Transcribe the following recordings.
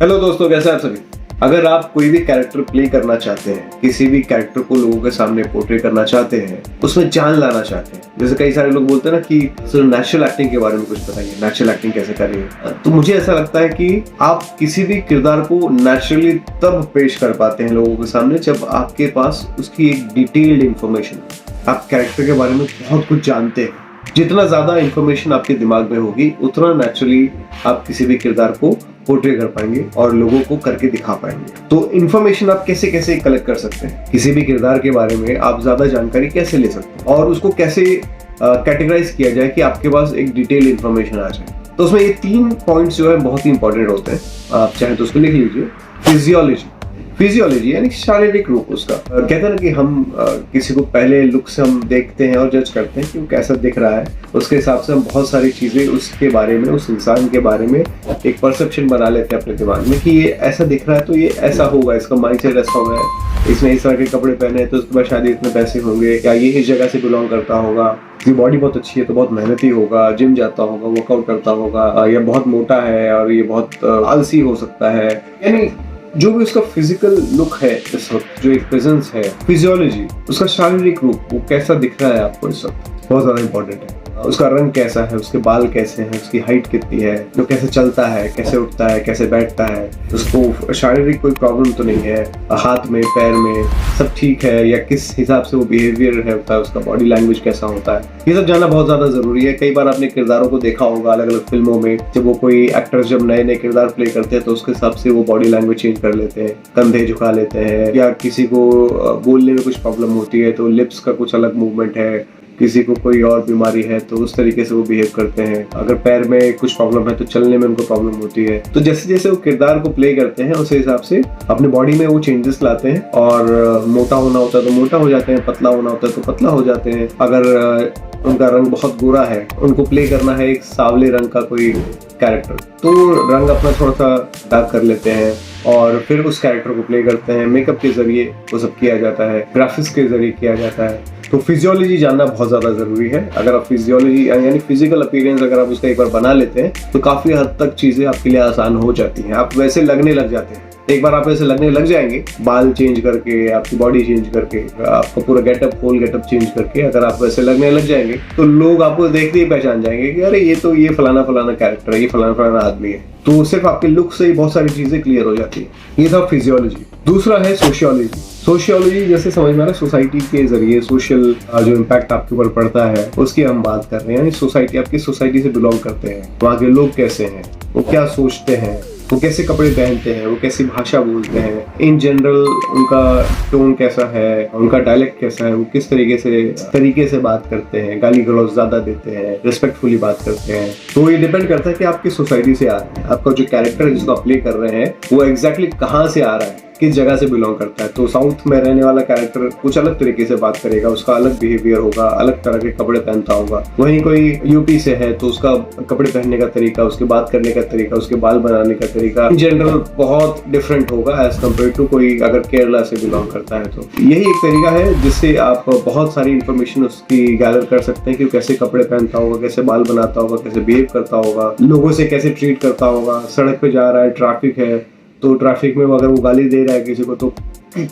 Hello दोस्तों, कैसे हैं आप सभी। अगर आप कोई भी कैरेक्टर प्ले करना चाहते हैं, किसी भी कैरेक्टर को लोगों के सामने पोर्ट्रे करना चाहते हैं, उसमें जान लाना चाहते हैं, जैसे कई सारे लोग बोलते हैं ना कि सिर्फ नेचुरल एक्टिंग के बारे में कुछ बताइए, नेचुरल एक्टिंग कैसे करें। तो मुझे ऐसा लगता है कि आप किसी भी किरदार को नेचुरली तब पेश कर पाते हैं लोगों के सामने जब आपके पास उसकी एक डिटेल्ड इंफॉर्मेशन, आप कैरेक्टर के बारे में बहुत कुछ जानते हैं। जितना ज्यादा इंफॉर्मेशन आपके दिमाग में होगी उतना नेचुरली आप किसी भी किरदार को पोर्ट्रे कर पाएंगे और लोगों को करके दिखा पाएंगे। तो इन्फॉर्मेशन आप कैसे कैसे कलेक्ट कर सकते हैं, किसी भी किरदार के बारे में आप ज्यादा जानकारी कैसे ले सकते हैं और उसको कैसे कैटेगराइज किया जाए कि आपके पास एक डिटेल इन्फॉर्मेशन आ जाए। तो उसमें ये 3 पॉइंट्स जो है बहुत ही इंपॉर्टेंट होते हैं। आप चाहे तो उसको लिख लीजिए। फिजियोलॉजी यानी शारीरिक रूप उसका। कहते हैं ना कि हम किसी को पहले लुक से हम देखते हैं और जज करते हैं कि वो कैसा दिख रहा है, उसके हिसाब से हम बहुत सारी चीजें उसके बारे में, उस इंसान के बारे में एक परसेप्शन बना लेते हैं अपने दिमाग में कि ये ऐसा दिख रहा है तो ये ऐसा होगा, इसका माइंडसेट ऐसा होगा, इसने इस तरह के कपड़े पहने हैं तो उसके बाद शायद इतने पैसे होंगे, या ये इस जगह से बिलोंग करता होगा, इसकी बॉडी बहुत अच्छी है तो बहुत मेहनती होगा, जिम जाता होगा, वर्कआउट करता होगा, या बहुत मोटा है और ये बहुत आलसी हो सकता है। यानी जो भी उसका फिजिकल लुक है इस वक्त, जो एक प्रेजेंस है, फिजियोलॉजी, उसका शारीरिक रूप वो कैसा दिख रहा है आपको इस वक्त, बहुत ज्यादा इंपॉर्टेंट है। उसका रंग कैसा है, उसके बाल कैसे हैं, उसकी हाइट कितनी है, जो कैसे चलता है, कैसे उठता है, कैसे बैठता है, उसको शारीरिक कोई प्रॉब्लम तो नहीं है, हाथ में पैर में सब ठीक है, या किस हिसाब से वो बिहेवियर है होता है, उसका बॉडी लैंग्वेज कैसा होता है, ये सब जानना बहुत ज्यादा जरूरी है। कई बार आपने किरदारों को देखा होगा अलग अलग फिल्मों में, जब वो कोई एक्टर जब नए नए किरदार प्ले करते हैं तो उसके हिसाब से वो बॉडी लैंग्वेज चेंज कर लेते हैं, कंधे झुका लेते हैं, या किसी को बोलने में कुछ प्रॉब्लम होती है तो लिप्स का कुछ अलग मूवमेंट है, किसी को कोई और बीमारी है तो उस तरीके से वो बिहेव करते हैं, अगर पैर में कुछ प्रॉब्लम है तो चलने में उनको प्रॉब्लम होती है। तो जैसे जैसे वो किरदार को प्ले करते हैं उस हिसाब से अपने बॉडी में वो चेंजेस लाते हैं, और मोटा होना होता है तो मोटा हो जाते हैं, पतला होना होता है तो पतला हो जाते हैं। अगर उनका रंग बहुत गोरा है, उनको प्ले करना है एक सांवले रंग का कोई कैरेक्टर, तो रंग अपना थोड़ा सा डार्क कर लेते हैं और फिर उस कैरेक्टर को प्ले करते हैं। मेकअप के जरिए वो सब किया जाता है, ग्राफिक्स के जरिए किया जाता है। तो फिजियोलॉजी जानना बहुत ज्यादा जरूरी है। अगर आप फिजियोलॉजी यानी फिजिकल अपीयरेंस अगर आप उसका एक बार बना लेते हैं तो काफी हद तक चीजें आपके लिए आसान हो जाती हैं, आप वैसे लगने लग जाते हैं। एक बार आप ऐसे लगने लग जाएंगे, बाल चेंज करके, आपकी बॉडी चेंज करके, आपका पूरा गेटअप, होल गेटअप चेंज करके अगर आप वैसे लगने लग जाएंगे तो लोग आपको देखते ही पहचान जाएंगे कि अरे ये तो ये फलाना फलाना कैरेक्टर है, ये फलाना फलाना आदमी है। तो सिर्फ आपके लुक से ही बहुत सारी चीजें क्लियर हो जाती है। ये था फिजियोलॉजी। दूसरा है सोशियोलॉजी। सोशियोलॉजी जैसे समझ में आ रहा है, सोसाइटी के जरिए सोशल जो इम्पैक्ट आपके ऊपर पड़ता है उसकी हम बात कर रहे हैं। यानी सोसाइटी, आपकी सोसाइटी से बिलोंग करते हैं, वहाँ के लोग कैसे हैं, वो क्या सोचते हैं, वो कैसे कपड़े पहनते हैं, वो कैसी भाषा बोलते हैं, इन जनरल उनका टोन कैसा है, उनका डायलेक्ट कैसा है, वो किस तरीके से बात करते हैं, गाली गलौज ज्यादा देते हैं, रिस्पेक्टफुली बात करते हैं। तो ये डिपेंड करता है कि आपकी सोसाइटी से आ रहे हैं, आपका जो कैरेक्टर है जिसको आप प्ले कर रहे हैं वो एग्जैक्टली कहाँ से आ रहा है, किस जगह से बिलोंग करता है। तो साउथ में रहने वाला कैरेक्टर कुछ अलग तरीके से बात करेगा, उसका अलग बिहेवियर होगा, अलग तरह के कपड़े पहनता होगा। वहीं कोई यूपी से है तो उसका कपड़े पहनने का तरीका, उसके बात करने का तरीका, उसके बाल बनाने का तरीका इन जनरल बहुत डिफरेंट होगा एज कम्पेयर टू कोई अगर केरला से बिलोंग करता है। तो यही एक तरीका है जिससे आप बहुत सारी इंफॉर्मेशन उसकी गैदर कर सकते हैं कि वो कैसे कपड़े पहनता होगा, कैसे बाल बनाता होगा, कैसे बिहेव करता होगा, लोगों से कैसे ट्रीट करता होगा, सड़क पे जा रहा है, ट्रैफिक है तो ट्रैफिक में अगर वो गाली दे रहा है किसी को तो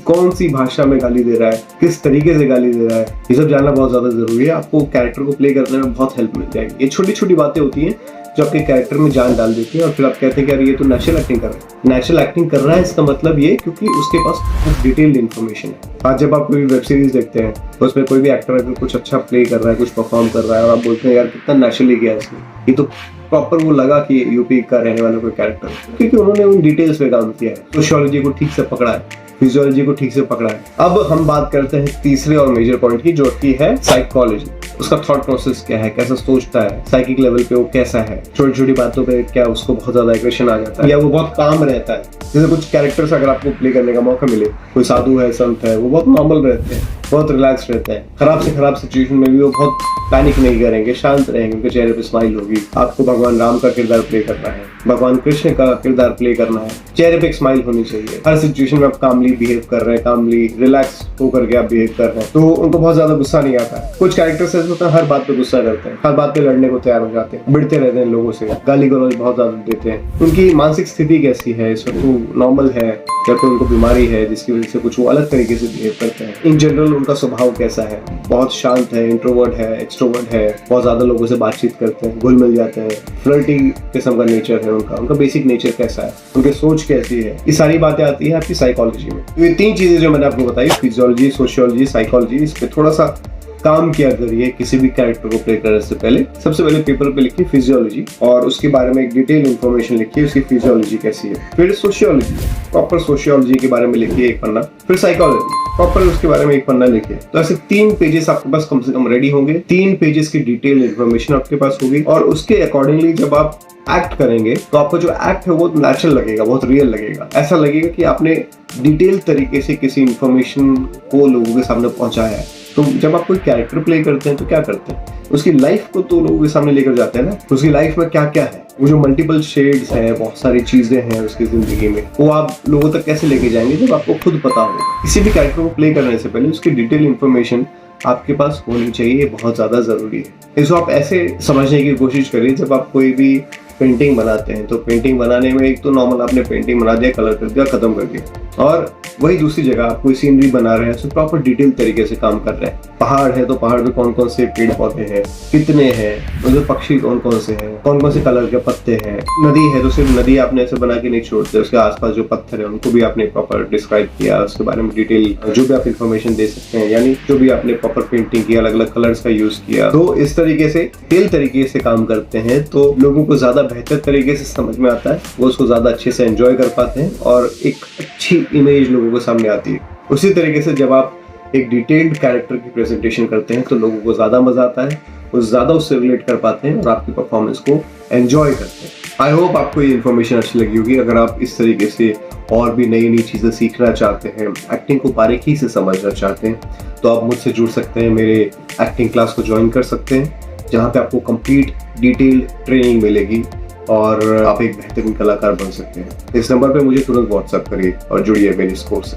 कौन सी भाषा में गाली दे रहा है, किस तरीके से गाली दे रहा है, ये सब जानना बहुत ज्यादा जरूरी है। आपको कैरेक्टर को प्ले करने में बहुत हेल्प मिल जाएगी। ये छोटी छोटी बातें होती हैं जो आपके कैरेक्टर में जान डाल देती है और फिर आप कहते हैं कि यार ये तो नेचुरल एक्टिंग कर रहा है। नेचुरल एक्टिंग कर रहा है इसका मतलब ये क्योंकि उसके पास कुछ डिटेल्ड इन्फॉर्मेशन है। आज जब आप कोई वेब सीरीज देखते हैं तो उसमें कोई भी एक्टर अगर कुछ अच्छा प्ले कर रहा है, कुछ परफॉर्म कर रहा है और आप बोलते हैं यार कितना नेचुरली किया इसने, ये तो प्रॉपर वो लगा कि यूपी का रहने वाला कोई कैरेक्टर, क्योंकि उन्होंने उन डिटेल्स पे काम किया है, सोशियोलॉजी को ठीक से पकड़ा है, फिजियोलॉजी को ठीक से पकड़ा है। अब हम बात करते हैं तीसरे और मेजर पॉइंट की, जो कि है साइकोलॉजी। उसका थॉट प्रोसेस क्या है, कैसा सोचता है, साइकिक लेवल पे वो कैसा है, छोटी छोटी बातों पे क्या उसको बहुत ज्यादा एग्रेशन आ जाता है या वो बहुत काम रहता है। जैसे कुछ कैरेक्टर्स अगर आपको प्ले करने का मौका मिले, कोई साधु है, संत है, वो बहुत नॉर्मल रहते हैं, बहुत रिलैक्स रहते हैं। खराब से खराब सिचुएशन में भी वो बहुत पैनिक नहीं करेंगे, शांत रहेंगे, उनके चेहरे पे स्माइल होगी। आपको भगवान राम का किरदार प्ले करना है, भगवान कृष्ण का किरदार प्ले करना है, चेहरे पे एक स्माइल होनी चाहिए। हर सिचुएशन में आप कामली बिहेव कर रहे हैं, कामली रिलैक्स होकर के आप बिहेव कर रहे हैं, तो उनको बहुत ज्यादा गुस्सा नहीं आता है। कुछ कैरेक्टर्स ऐसे होते हैं हर बात पे गुस्सा करते हैं, हर बात पे लड़ने को तैयार हो जाते हैं, भिड़ते रहते हैं लोगों से, गाली गलौज बहुत ज्यादा देते हैं। उनकी मानसिक स्थिति कैसी है, इस वक्त वो नॉर्मल है या कोई उनको बीमारी है जिसकी वजह से कुछ वो अलग तरीके से बिहेव करते हैं। इन जनरल उनका स्वभाव कैसा है, बहुत शांत है, इंट्रोवर्ट है, एक्सट्रोवर्ट है, बहुत ज्यादा लोगों से बातचीत करते हैं, घुल मिल जाते हैं, फ्लर्टी किस्म का नेचर है उनका बेसिक नेचर कैसा है, उनकी सोच कैसी है, ये सारी बातें आती है आपकी साइकोलॉजी में। तो ये 3 चीजें जो मैंने आपको बताई, फिजियोलॉजी, सोशियोलॉजी, साइकोलॉजी, इस पे थोड़ा सा काम किया करिए किसी भी कैरेक्टर को प्ले करने से पहले। सबसे पहले पेपर पे लिखिए फिजियोलॉजी और उसके बारे में एक डिटेल इंफॉर्मेशन लिखिए, उसकी फिजियोलॉजी कैसी है। फिर सोशियोलॉजी, प्रॉपर सोशियोलॉजी के बारे में लिखिए 1 पन्ना। फिर साइकोलॉजी, प्रॉपर उसके बारे में 1 पन्ना लिखिए। तो ऐसे 3 पेजेस आपके पास कम से कम रेडी होंगे, 3 पेजेस की डिटेल इंफॉर्मेशन आपके पास होगी और उसके अकॉर्डिंगली जब आप एक्ट करेंगे तो आपको जो एक्ट है वो नेचुरल लगेगा, बहुत रियल लगेगा। ऐसा लगेगा कि आपने डिटेल तरीके से किसी इंफॉर्मेशन को लोगों के सामने पहुंचाया है। तो जब आप कोई कैरेक्टर प्ले करते हैं तो क्या करते हैं, उसकी लाइफ को तो लोगों के सामने लेकर जाते हैं ना, उसकी लाइफ में क्या क्या है, वो जो मल्टीपल शेड्स हैं, बहुत सारी चीजें हैं उसकी जिंदगी में, वो आप लोगों तक कैसे लेके जाएंगे जब आपको खुद पता होगा। किसी भी कैरेक्टर को प्ले करने से पहले उसकी डिटेल इंफॉर्मेशन आपके पास होनी चाहिए, ये बहुत ज्यादा जरूरी है। इसको आप ऐसे समझने की कोशिश करिए, जब आप कोई भी पेंटिंग बनाते हैं तो पेंटिंग बनाने में एक तो नॉर्मल आपने पेंटिंग बना दिया, कलर कर दिया, खत्म कर दिया, और वही दूसरी जगह आप कोई सीनरी बना रहे हैं तो प्रॉपर डिटेल तरीके से काम कर रहे हैं। पहाड़ है तो पहाड़ पे कौन कौन से पेड़ पौधे हैं, कितने हैं, उधर पक्षी कौन कौन से हैं, कौन कौन से कलर के पत्ते हैं। नदी है तो सिर्फ नदी आपने ऐसे बना के नहीं छोड़ते, उसके आसपास जो पत्थर है उनको भी आपने प्रॉपर डिस्क्राइब किया, उसके बारे में डिटेल जो भी आप इंफॉर्मेशन दे सकते हैं, यानी जो भी आपने प्रॉपर पेंटिंग किया, अलग अलग कलर्स का यूज किया। तो इस तरीके से डिटेल तरीके से काम करते हैं तो लोगों को ज्यादा बेहतर तरीके से समझ में आता है, वो उसको ज्यादा अच्छे से एंजॉय कर पाते हैं और एक अच्छी इमेज लोगों के सामने आती है। उसी तरीके से जब आप एक डिटेल्ड कैरेक्टर की प्रेजेंटेशन करते हैं तो लोगों को ज्यादा मजा आता है, वो ज्यादा उससे रिलेट कर पाते हैं और आपकी परफॉर्मेंस को एंजॉय करते हैं। आई होप आपको ये इन्फॉर्मेशन अच्छी लगी होगी। अगर आप इस तरीके से और भी नई नई चीजें सीखना चाहते हैं, एक्टिंग को बारीकी से समझना चाहते हैं, तो आप मुझसे जुड़ सकते हैं, मेरे एक्टिंग क्लास को ज्वाइन कर सकते हैं, जहाँ पे आपको कंप्लीट डिटेल ट्रेनिंग मिलेगी और आप एक बेहतरीन कलाकार बन सकते हैं। इस नंबर पे मुझे तुरंत व्हाट्सएप करिए और जुड़िए मेरे इस कोर्स से।